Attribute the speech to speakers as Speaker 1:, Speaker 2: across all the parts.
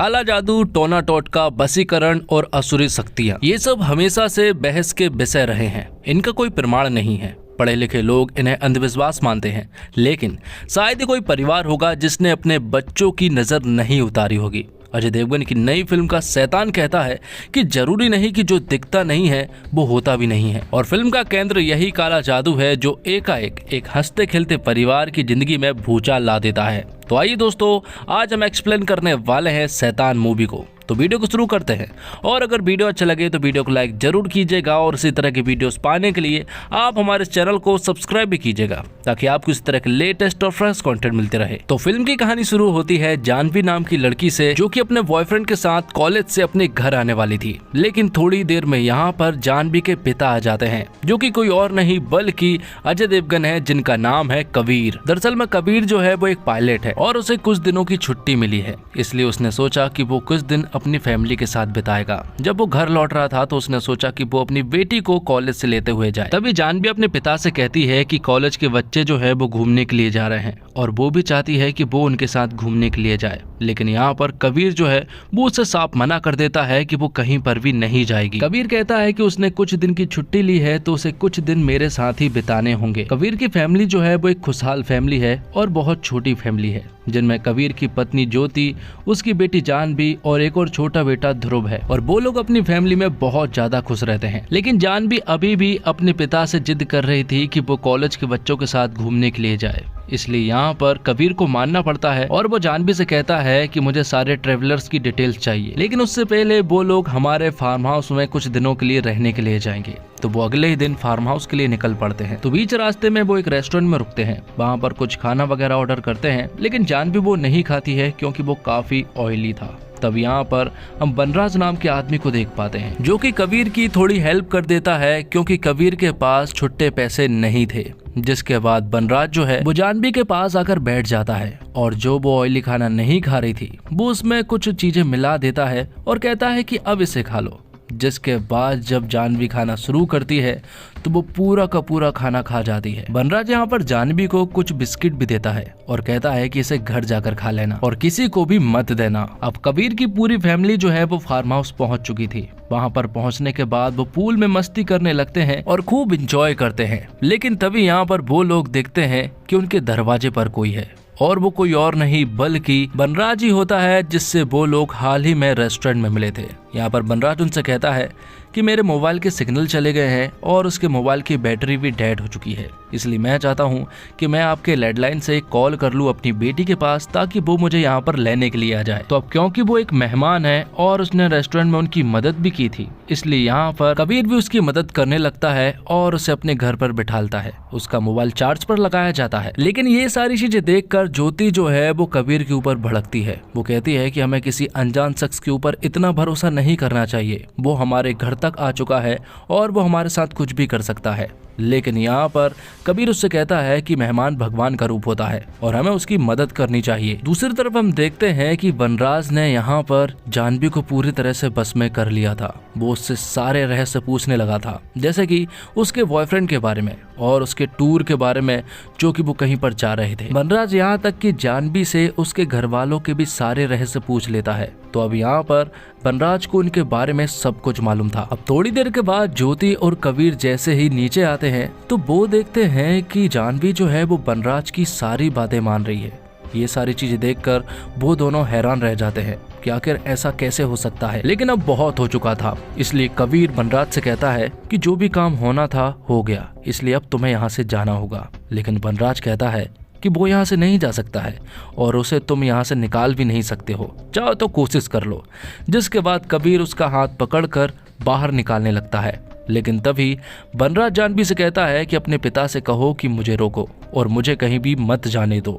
Speaker 1: काला जादू, टोना टोटका, बसीकरण और असुरी शक्तियाँ, ये सब हमेशा से बहस के विषय रहे हैं। इनका कोई प्रमाण नहीं है। पढ़े लिखे लोग इन्हें अंधविश्वास मानते हैं, लेकिन शायद ही कोई परिवार होगा जिसने अपने बच्चों की नजर नहीं उतारी होगी। अजय देवगन की नई फिल्म का शैतान कहता है कि जरूरी नहीं कि जो दिखता नहीं है वो होता भी नहीं है, और फिल्म का केंद्र यही काला जादू है जो एकाएक एक हंसते खेलते परिवार की जिंदगी में भूचाल ला देता है। तो आइए दोस्तों, आज हम एक्सप्लेन करने वाले हैं शैतान मूवी को। तो वीडियो को शुरू करते हैं, और अगर वीडियो अच्छा लगे तो वीडियो को लाइक जरूर कीजिएगा, और इसी तरह की वीडियोस पाने के लिए आप हमारे चैनल को सब्सक्राइब भी कीजिएगा, ताकि आपको इस तरह के लेटेस्ट और फ्रेश कंटेंट मिलते रहे। तो फिल्म की कहानी शुरू होती है जानवी नाम की लड़की से, जो कि अपने बॉयफ्रेंड के साथ कॉलेज से अपने घर आने वाली थी। लेकिन थोड़ी देर में यहाँ पर जानवी के पिता आ जाते हैं, जो कि कोई और नहीं बल्कि अजय देवगन है, जिनका नाम है कबीर। दरअसल में कबीर जो है वो एक पायलट है, और उसे कुछ दिनों की छुट्टी मिली है, इसलिए उसने सोचा कि वो कुछ दिन अपनी फैमिली के साथ बिताएगा। जब वो घर लौट रहा था तो उसने सोचा कि वो अपनी बेटी को कॉलेज से लेते हुए जाए। तभी जानवी अपने पिता से कहती है कि कॉलेज के बच्चे जो है वो घूमने के लिए जा रहे हैं, और वो भी चाहती है कि वो उनके साथ घूमने के लिए जाए। लेकिन यहाँ पर कबीर जो है वो उससे साफ मना कर देता है कि वो कहीं पर भी नहीं जाएगी। कबीर कहता है कि उसने कुछ दिन की छुट्टी ली है तो उसे कुछ दिन मेरे साथ ही बिताने होंगे। कबीर की फैमिली जो है वो एक खुशहाल फैमिली है, और बहुत छोटी फैमिली है, जिनमें कबीर की पत्नी ज्योति, उसकी बेटी जानवी और एक और छोटा बेटा ध्रुव है। और वो लोग अपनी फैमिली में बहुत ज्यादा खुश रहते हैं। लेकिन जानवी अभी भी अपने पिता से जिद कर रही थी कि वो कॉलेज के बच्चों के साथ घूमने के लिए जाए, इसलिए यहाँ पर कबीर को मानना पड़ता है, और वो जानवी से कहता है कि मुझे सारे ट्रेवलर्स की डिटेल्स चाहिए, लेकिन उससे पहले वो लोग हमारे फार्म हाउस में कुछ दिनों के लिए रहने के लिए जाएंगे। तो वो अगले ही दिन फार्म हाउस के लिए निकल पड़ते हैं। तो बीच रास्ते में वो एक रेस्टोरेंट में रुकते हैं, वहाँ पर कुछ खाना वगैरह ऑर्डर करते हैं, लेकिन जानवी वो नहीं खाती है क्योंकि वो काफी ऑयली था। तब यहाँ पर हम बनराज नाम के आदमी को देख पाते हैं, जो कि कबीर की थोड़ी हेल्प कर देता है, क्योंकि कबीर के पास छुट्टे पैसे नहीं थे। जिसके बाद बनराज जो है वो जानवी के पास आकर बैठ जाता है, और जो वो ऑयली खाना नहीं खा रही थी वो उसमें कुछ चीजें मिला देता है और कहता है कि अब इसे खा लो। जिसके बाद जब जानवी खाना शुरू करती है तो वो पूरा का पूरा खाना खा जाती है। बनराज यहाँ पर जानवी को कुछ बिस्किट भी देता है और कहता है कि इसे घर जाकर खा लेना और किसी को भी मत देना। अब कबीर की पूरी फैमिली जो है वो फार्म हाउस पहुंच चुकी थी। वहाँ पर पहुंचने के बाद वो पूल में मस्ती करने लगते हैं और खूब इंजॉय करते हैं। लेकिन तभी यहाँ पर वो लोग देखते हैं कि उनके दरवाजे पर कोई है, और वो कोई और नहीं बल्कि बनराज ही होता है, जिससे वो लोग हाल ही में रेस्टोरेंट में मिले थे। यहाँ पर बनराज उनसे कहता है कि मेरे मोबाइल के सिग्नल चले गए हैं और उसके मोबाइल की बैटरी भी डेड हो चुकी है, इसलिए मैं चाहता हूँ कि मैं आपके लैंडलाइन से कॉल कर लूँ अपनी बेटी के पास, ताकि वो मुझे यहाँ पर लेने के लिए आ जाए। तो अब क्योंकि वो एक मेहमान है और उसने रेस्टोरेंट में उनकी मदद भी की थी, इसलिए यहाँ पर कबीर भी उसकी मदद करने लगता है और उसे अपने घर पर बिठालता है। उसका मोबाइल चार्ज पर लगाया जाता है। लेकिन ये सारी चीजें देखकर ज्योति जो है वो कबीर के ऊपर भड़कती है। वो कहती है कि हमें किसी अनजान शख्स के ऊपर इतना भरोसा नहीं करना चाहिए, वो हमारे घर तक आ चुका है और वो हमारे साथ कुछ भी कर सकता है। लेकिन यहाँ पर कबीर उससे कहता है कि मेहमान भगवान का रूप होता है और हमें उसकी मदद करनी चाहिए। दूसरी तरफ हम देखते हैं कि बनराज ने यहाँ पर जानवी को पूरी तरह से बस में कर लिया था। वो उससे सारे रहस्य पूछने लगा था, जैसे कि उसके बॉयफ्रेंड के बारे में और उसके टूर के बारे में, जो कि वो कहीं पर जा रहे थे। बनराज यहाँ तक कि जानवी से उसके घर वालों के भी सारे रहस्य पूछ लेता है। तो अब यहाँ पर बनराज को उनके बारे में सब कुछ मालूम था। अब थोड़ी देर के बाद ज्योति और कबीर जैसे ही नीचे आते हैं तो वो देखते हैं कि जानवी जो है वो बनराज की सारी बातें मान रही है। ये सारी चीजें देखकर वो दोनों हैरान रह जाते हैं कि आखिर ऐसा कैसे हो सकता है। लेकिन अब बहुत हो चुका था, इसलिए कबीर बनराज से कहता है कि जो भी काम होना था हो गया, इसलिए अब तुम्हें यहाँ से जाना होगा। लेकिन बनराज कहता है कि वो यहाँ से नहीं जा सकता है और उसे तुम यहाँ से निकाल भी नहीं सकते हो, चाहो तो कोशिश कर लो। जिसके बाद कबीर उसका हाथ पकड़कर बाहर निकालने लगता है। लेकिन तभी बनराज जानवी से कहता है कि अपने पिता से कहो कि मुझे रोको और मुझे कहीं भी मत जाने दो।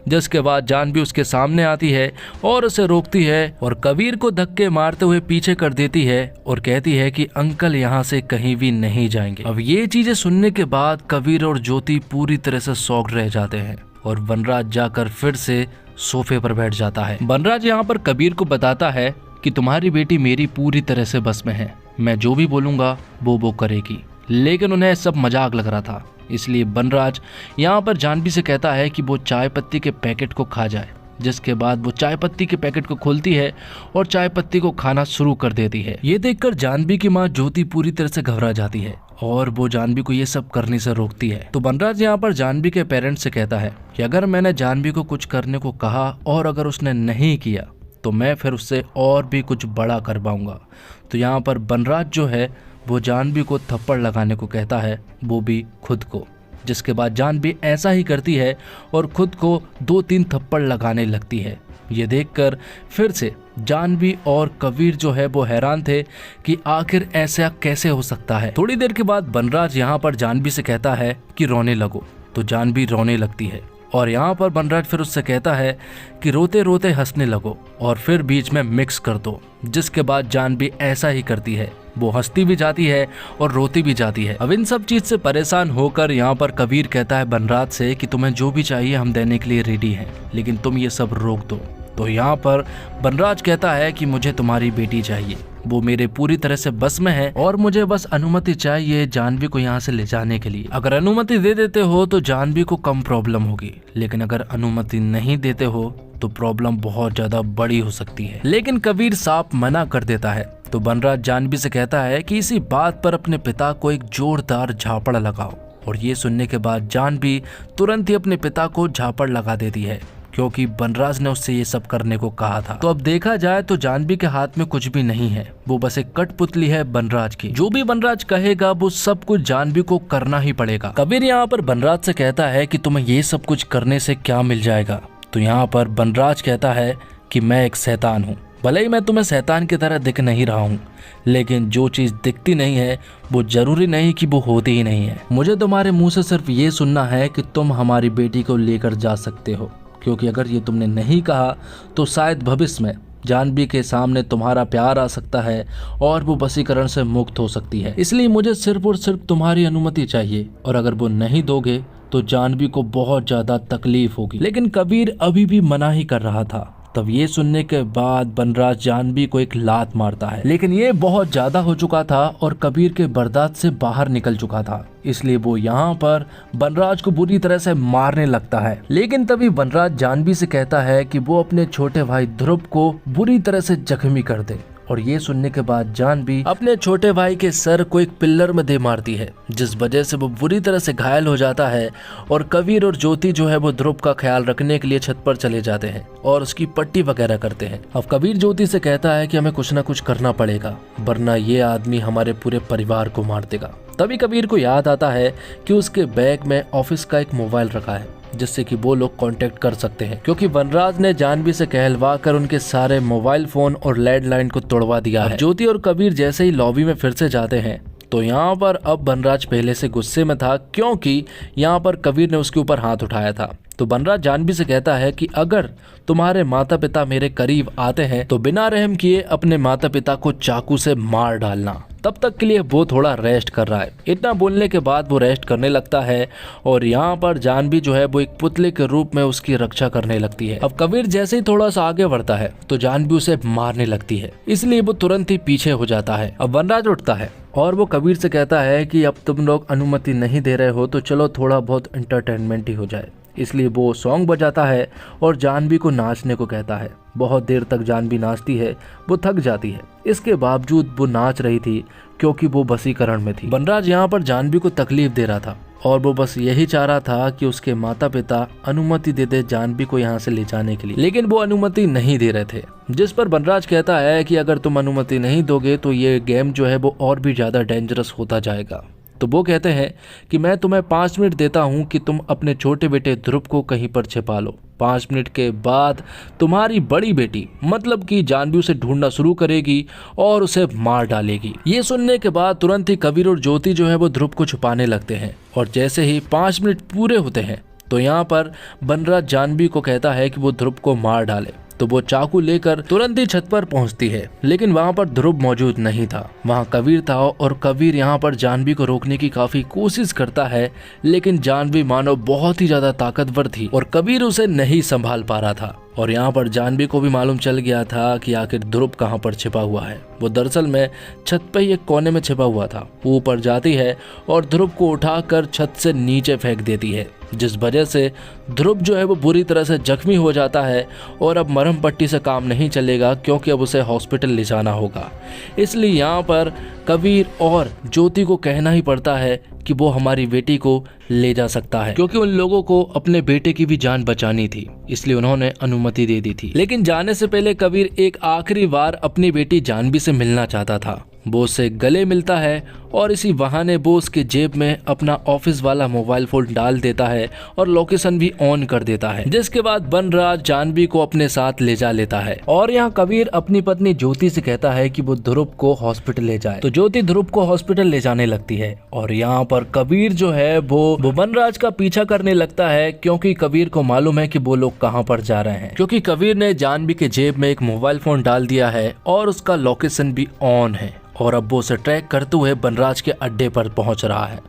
Speaker 1: जिसके बाद जानवी उसके सामने आती है और उसे रोकती है और कबीर को धक्के मारते हुए पीछे कर देती है और कहती है कि अंकल यहाँ से कहीं भी नहीं जाएंगे। अब ये चीजें सुनने के बाद कबीर और ज्योति पूरी तरह से शॉक्ड रह जाते हैं और बनराज जाकर फिर से सोफे पर बैठ जाता है। बनराज यहाँ पर कबीर को बताता है कि तुम्हारी बेटी मेरी पूरी तरह से बस में है, मैं जो भी बोलूंगा वो करेगी। लेकिन उन्हें सब मजाक लग रहा था, इसलिए बनराज यहाँ पर जानवी से कहता है कि वो चाय पत्ती के पैकेट को खा जाए। जिसके बाद वो चाय पत्ती के पैकेट को खोलती है और चाय पत्ती को खाना शुरू कर देती है। ये देखकर जानवी की माँ ज्योति पूरी तरह से घबरा जाती है और वो जानवी को ये सब करने से रोकती है। तो बनराज यहाँ पर जानवी के पेरेंट्स से कहता है कि अगर मैंने जानवी को कुछ करने को कहा और अगर उसने नहीं किया तो मैं फिर उससे और भी कुछ बड़ा कर पाऊंगा। तो यहाँ पर बनराज जो है वो जानवी को थप्पड़ लगाने को कहता है, वो भी खुद को, जिसके बाद जानवी ऐसा ही करती है और खुद को 2-3 थप्पड़ लगाने लगती है। ये देखकर फिर से जानवी और कबीर जो है वो हैरान थे कि आखिर ऐसा कैसे हो सकता है। थोड़ी देर के बाद बनराज यहाँ पर जानवी से कहता है कि रोने लगो, तो जानवी रोने लगती है और यहाँ पर बनराज फिर उससे कहता है कि रोते रोते हंसने लगो और फिर बीच में मिक्स कर दो, जिसके बाद जानवी ऐसा ही करती है। वो हंसती भी जाती है और रोती भी जाती है। अब इन सब चीज से परेशान होकर यहाँ पर कबीर कहता है बनराज से कि तुम्हें जो भी चाहिए हम देने के लिए रेडी हैं, लेकिन तुम ये सब रोक दो। तो यहाँ पर बनराज कहता है कि मुझे तुम्हारी बेटी चाहिए, वो मेरे पूरी तरह से बस में है और मुझे बस अनुमति चाहिए जानवी को यहाँ से ले जाने के लिए। अगर अनुमति दे देते हो तो जानवी को कम प्रॉब्लम होगी, लेकिन अगर अनुमति नहीं देते हो तो प्रॉब्लम बहुत ज्यादा बड़ी हो सकती है। लेकिन कबीर साफ मना कर देता है। तो बनराज जानवी से कहता है कि इसी बात पर अपने पिता को एक जोरदार झापड़ लगाओ और ये सुनने के बाद जानवी तुरंत ही अपने पिता को झापड़ लगा देती है, क्योंकि बनराज ने उससे ये सब करने को कहा था। तो अब देखा जाए तो जानवी के हाथ में कुछ भी नहीं है, वो बस एक कठपुतली है बनराज की। जो भी बनराज कहेगा वो सब कुछ जानवी को करना ही पड़ेगा। कबीर यहाँ पर बनराज से कहता है कि तुम्हें ये सब कुछ करने से क्या मिल जाएगा। तो यहाँ पर बनराज कहता है कि मैं एक शैतान हूँ, भले ही मैं तुम्हें शैतान की तरह दिख नहीं रहा हूँ, लेकिन जो चीज दिखती नहीं है वो जरूरी नहीं कि वो होती ही नहीं है। मुझे तुम्हारे मुंह से सिर्फ ये सुनना है कि तुम हमारी बेटी को लेकर जा सकते हो, क्योंकि अगर ये तुमने नहीं कहा तो शायद भविष्य में जानवी के सामने तुम्हारा प्यार आ सकता है और वो वशीकरण से मुक्त हो सकती है। इसलिए मुझे सिर्फ और सिर्फ तुम्हारी अनुमति चाहिए और अगर वो नहीं दोगे तो जानवी को बहुत ज्यादा तकलीफ होगी। लेकिन कबीर अभी भी मना ही कर रहा था। तब ये सुनने के बाद बनराज जानवी को एक लात मारता है, लेकिन ये बहुत ज्यादा हो चुका था और कबीर के बर्दाश्त से बाहर निकल चुका था, इसलिए वो यहाँ पर बनराज को बुरी तरह से मारने लगता है। लेकिन तभी बनराज जानवी से कहता है कि वो अपने छोटे भाई ध्रुव को बुरी तरह से जख्मी कर दे और ये सुनने के बाद जानवी अपने छोटे भाई के सर को एक पिल्लर में दे मारती है, जिस वजह से वो बुरी तरह से घायल हो जाता है और कबीर और ज्योति जो है वो ध्रुव का ख्याल रखने के लिए छत पर चले जाते हैं और उसकी पट्टी वगैरह करते हैं। अब कबीर ज्योति से कहता है कि हमें कुछ ना कुछ करना पड़ेगा, वरना ये आदमी हमारे पूरे परिवार को मार देगा। तभी कबीर को याद आता है कि उसके बैग में ऑफिस का एक मोबाइल रखा है, जिससे कि वो लोग कांटेक्ट कर सकते हैं, क्योंकि बनराज ने जानवी से कहलवा कर उनके सारे मोबाइल फोन और लैंडलाइन को तोड़वा दिया है। ज्योति और कबीर जैसे ही लॉबी में फिर से जाते हैं तो यहाँ पर अब बनराज पहले से गुस्से में था, क्योंकि यहाँ पर कबीर ने उसके ऊपर हाथ उठाया था। तो बनराज जानवी से कहता है कि अगर तुम्हारे माता पिता मेरे करीब आते हैं तो बिना रहम किए अपने माता पिता को चाकू से मार डालना। तब तक के लिए वो थोड़ा रेस्ट कर रहा है। इतना बोलने के बाद वो रेस्ट करने लगता है और यहाँ पर जानवी जो है वो एक पुतले के रूप में उसकी रक्षा करने लगती है। अब कबीर जैसे ही थोड़ा सा आगे बढ़ता है तो जानवी उसे मारने लगती है, इसलिए वो तुरंत ही पीछे हो जाता है। अब बनराज उठता है और वो कबीर से कहता है कि अब तुम लोग अनुमति नहीं दे रहे हो तो चलो थोड़ा बहुत एंटरटेनमेंट ही हो जाए। इसलिए वो सॉन्ग बजाता है और जानवी को नाचने को कहता है। बहुत देर तक जानवी नाचती है, वो थक जाती है, इसके बावजूद वो नाच रही थी क्योंकि वो वशीकरण में थी। बनराज यहाँ पर जानवी को तकलीफ दे रहा था और वो बस यही चाह रहा था कि उसके माता पिता अनुमति दे दे जानवी को यहाँ से ले जाने के लिए, लेकिन वो अनुमति नहीं दे रहे थे। जिस पर बनराज कहता है कि अगर तुम अनुमति नहीं दोगे तो ये गेम जो है वो और भी ज्यादा डेंजरस होता जाएगा। तो वो कहते हैं कि मैं तुम्हें 5 मिनट देता हूं कि तुम अपने छोटे बेटे ध्रुव को कहीं पर छिपा लो। 5 मिनट के बाद तुम्हारी बड़ी बेटी मतलब कि जानवी उसे ढूंढना शुरू करेगी और उसे मार डालेगी। ये सुनने के बाद तुरंत ही कबीर और ज्योति जो है वो ध्रुव को छुपाने लगते हैं और जैसे ही 5 मिनट पूरे होते हैं तो यहाँ पर बनराज जानवी को कहता है कि वो ध्रुव को मार डाले। तो वो चाकू लेकर तुरंत ही छत पर पहुंचती है, लेकिन वहां पर ध्रुव मौजूद नहीं था, वहां कबीर था और कबीर यहाँ पर जानवी को रोकने की काफी कोशिश करता है, लेकिन जानवी मानो बहुत ही ज्यादा ताकतवर थी और कबीर उसे नहीं संभाल पा रहा था। और यहाँ पर जानवी को भी मालूम चल गया था कि आखिर ध्रुव कहाँ पर छिपा हुआ है। वो दरअसल में छत पे ही एक कोने में छिपा हुआ था। वो ऊपर जाती है और ध्रुव को उठाकर छत से नीचे फेंक देती है, जिस वजह से ध्रुव जो है वो बुरी तरह से जख्मी हो जाता है और अब मरहम पट्टी से काम नहीं चलेगा, क्योंकि अब उसे हॉस्पिटल ले जाना होगा। इसलिए यहाँ पर कबीर और ज्योति को कहना ही पड़ता है कि वो हमारी बेटी को ले जा सकता है, क्योंकि उन लोगों को अपने बेटे की भी जान बचानी थी, इसलिए उन्होंने अनुमति दे दी थी। लेकिन जाने से पहले कबीर एक आखिरी बार अपनी बेटी जानवी से मिलना चाहता था। वो उससे गले मिलता है और इसी बहाने वो उसके जेब में अपना ऑफिस वाला मोबाइल फोन डाल देता है और लोकेशन भी ऑन कर देता है, जिसके बाद बनराज जानवी को अपने साथ ले जा लेता है। और यहाँ कबीर अपनी पत्नी ज्योति से कहता है कि वो ध्रुव को हॉस्पिटल ले जाए, तो ज्योति ध्रुव को हॉस्पिटल ले जाने लगती है। और यहाँ पर कबीर जो है वो बनराज का पीछा करने लगता है, क्योंकि कबीर को मालूम है कि वो लोग कहाँ पर जा रहे हैं, क्योंकि कबीर ने जानवी के जेब में एक मोबाइल फोन डाल दिया है और उसका लोकेशन भी ऑन है। और अब वो उसे ट्रैक करते हुए बनराज के अड्डे पर पहुंच रहा है।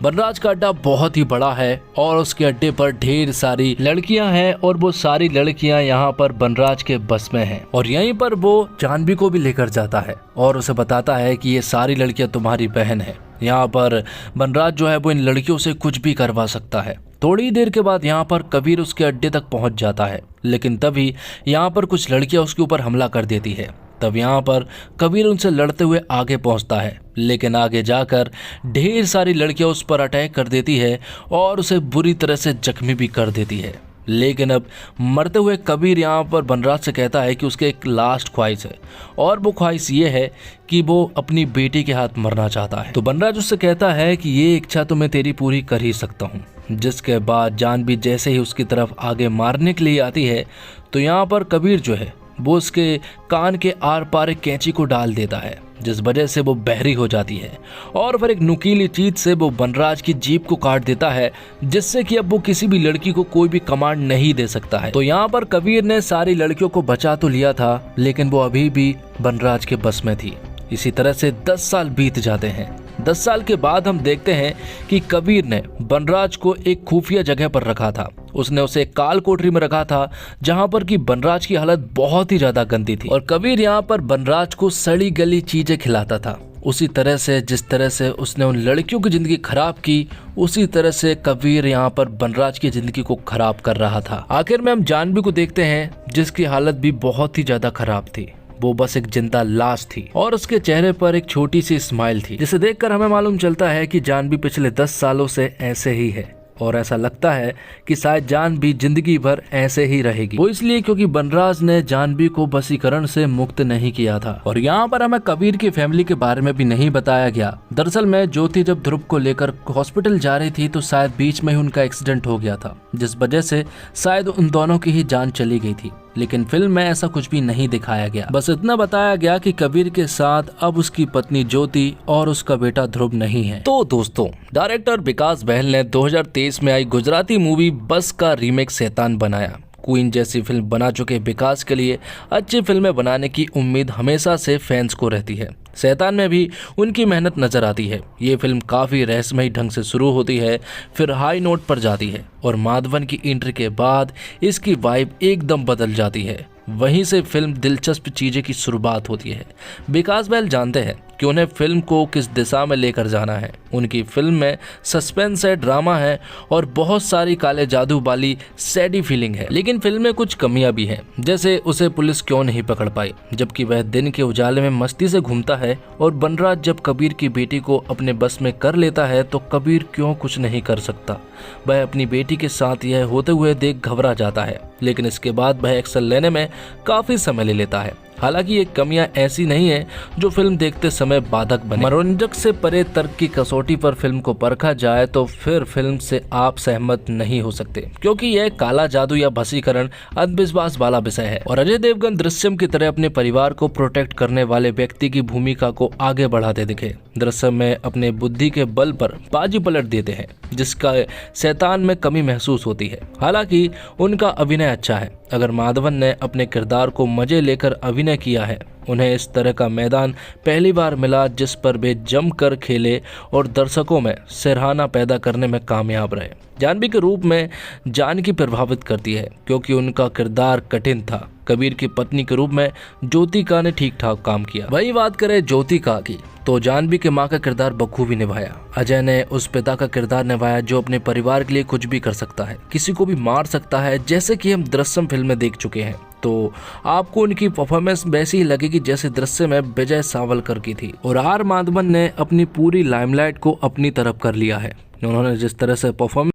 Speaker 1: बनराज का अड्डा बहुत ही बड़ा है और उसके अड्डे पर ढेर सारी लड़कियां हैं और वो सारी लड़कियां यहाँ पर बनराज के बस में हैं। और यहीं पर वो जानवी को भी लेकर जाता है और उसे बताता है कि ये सारी लड़कियां तुम्हारी बहन है। यहाँ पर बनराज जो है वो इन लड़कियों से कुछ भी करवा सकता है। थोड़ी देर के बाद यहाँ पर कबीर उसके अड्डे तक पहुंच जाता है, लेकिन तभी यहाँ पर कुछ लड़कियां उसके ऊपर हमला कर देती है। तब यहाँ पर कबीर उनसे लड़ते हुए आगे पहुंचता है, लेकिन आगे जाकर ढेर सारी लड़कियां उस पर अटैक कर देती है और उसे बुरी तरह से जख्मी भी कर देती है। लेकिन अब मरते हुए कबीर यहाँ पर बनराज से कहता है कि उसके एक लास्ट ख्वाहिश है, और वो ख्वाहिश ये है कि वो अपनी बेटी के हाथ मरना चाहता है। तो बनराज उससे कहता है कि ये इच्छा तो मैं तेरी पूरी कर ही सकता हूँ। जिसके बाद जानवी जैसे ही उसकी तरफ आगे मारने के लिए आती है, तो यहाँ पर कबीर जो है वो उसके कान के आर पार एक कैंची को डाल देता है, जिस वजह से वो बहरी हो जाती है। और फिर एक नुकीली चीज से वो बनराज की जीभ को काट देता है, जिससे कि अब वो किसी भी लड़की को कोई भी कमांड नहीं दे सकता है। तो यहाँ पर कबीर ने सारी लड़कियों को बचा तो लिया था, लेकिन वो अभी भी बनराज के बस में थी। इसी तरह से 10 साल बीत जाते हैं। 10 साल के बाद हम देखते हैं कि कबीर ने बनराज को एक खुफिया जगह पर रखा था। उसने उसे काल कोठरी में रखा था, जहां पर कि बनराज की हालत बहुत ही ज्यादा गंदी थी। और कबीर यहां पर बनराज को सड़ी गली चीजें खिलाता था। उसी तरह से जिस तरह से उसने उन लड़कियों की जिंदगी खराब की, उसी तरह से कबीर यहाँ पर बनराज की जिंदगी को खराब कर रहा था। आखिर में हम जानवी को देखते हैं, जिसकी हालत भी बहुत ही ज्यादा खराब थी। वो बस एक जिंदा लाश थी और उसके चेहरे पर एक छोटी सी स्माइल थी, जिसे देखकर हमें मालूम चलता है कि जानवी पिछले 10 सालों से ऐसे ही है। और ऐसा लगता है कि शायद जानवी जिंदगी भर ऐसे ही रहेगी। वो इसलिए क्योंकि बनराज ने जानवी को वशीकरण से मुक्त नहीं किया था। और यहाँ पर हमें कबीर की फैमिली के बारे में भी नहीं बताया गया। दरअसल में ज्योति जब ध्रुव को लेकर हॉस्पिटल जा रही थी, तो शायद बीच में ही उनका एक्सीडेंट हो गया था, जिस वजह से शायद उन दोनों की ही जान चली गई थी। लेकिन फिल्म में ऐसा कुछ भी नहीं दिखाया गया। बस इतना बताया गया कि कबीर के साथ अब उसकी पत्नी ज्योति और उसका बेटा ध्रुव नहीं है। तो दोस्तों, डायरेक्टर विकास बहल ने 2023 में आई गुजराती मूवी बस का रीमेक शैतान बनाया। क्वीन जैसी फिल्म बना चुके विकास के लिए अच्छी फिल्में बनाने की उम्मीद हमेशा से फैंस को रहती है। शैतान में भी उनकी मेहनत नजर आती है। ये फिल्म काफ़ी रहस्यमयी ढंग से शुरू होती है, फिर हाई नोट पर जाती है और माधवन की एंट्री के बाद इसकी वाइब एकदम बदल जाती है। वहीं से फिल्म दिलचस्प चीज़ें की शुरुआत होती है। विकास बहल जानते हैं कि उन्हें फिल्म को किस दिशा में लेकर जाना है। उनकी फिल्म में सस्पेंस है, ड्रामा है और बहुत सारी काले जादू वाली सैडी फीलिंग है। लेकिन फिल्म में कुछ कमियां भी हैं, जैसे उसे पुलिस क्यों नहीं पकड़ पाई, जबकि वह दिन के उजाले में मस्ती से घूमता है। और बनराज जब कबीर की बेटी को अपने बस में कर लेता है, तो कबीर क्यों कुछ नहीं कर सकता। वह अपनी बेटी के साथ यह होते हुए देख घबरा जाता है, लेकिन इसके बाद वह एक्शन लेने में काफी समय ले लेता है। हालांकि ये कमियां ऐसी नहीं है जो फिल्म देखते समय बाधक बने। मनोरंजक से परे तर्क की कसौटी पर फिल्म को परखा जाए तो फिर फिल्म से आप सहमत नहीं हो सकते, क्योंकि यह काला जादू या वशीकरण अंधविश्वास वाला विषय है। और अजय देवगन दृश्यम की तरह अपने परिवार को प्रोटेक्ट करने वाले व्यक्ति की भूमिका को आगे बढ़ाते दिखे। दृश्यम में अपने बुद्धि के बल पर बाजी पलट देते हैं, जिसका शैतान में कमी महसूस होती है। हालांकि उनका अभिनय अच्छा है। अगर माधवन ने अपने किरदार को मजे लेकर अभिनय किया है उन्हें इस तरह का मैदान पहली बार मिला जिस पर वे जमकर खेले और दर्शकों में सराहना पैदा करने में कामयाब रहे। जानवी के रूप में जानकी प्रभावित करती है क्योंकि उनका किरदार कठिन था। कबीर की पत्नी के रूप में ज्योतिका ने ठीक ठाक काम किया। वही बात करें ज्योतिका की तो जानवी के माँ का किरदार बखूबी निभाया। अजय ने उस पिता का किरदार निभाया जो अपने परिवार के लिए कुछ भी कर सकता है, किसी को भी मार सकता है, जैसे कि हम दृश्यम फिल्म में देख चुके हैं। तो आपको उनकी परफॉर्मेंस वैसी ही लगेगी जैसे दृश्य में विजय सावलकर की थी। और आर माधवन ने अपनी पूरी लाइमलाइट को अपनी तरफ कर लिया है। उन्होंने जिस तरह से परफॉर्म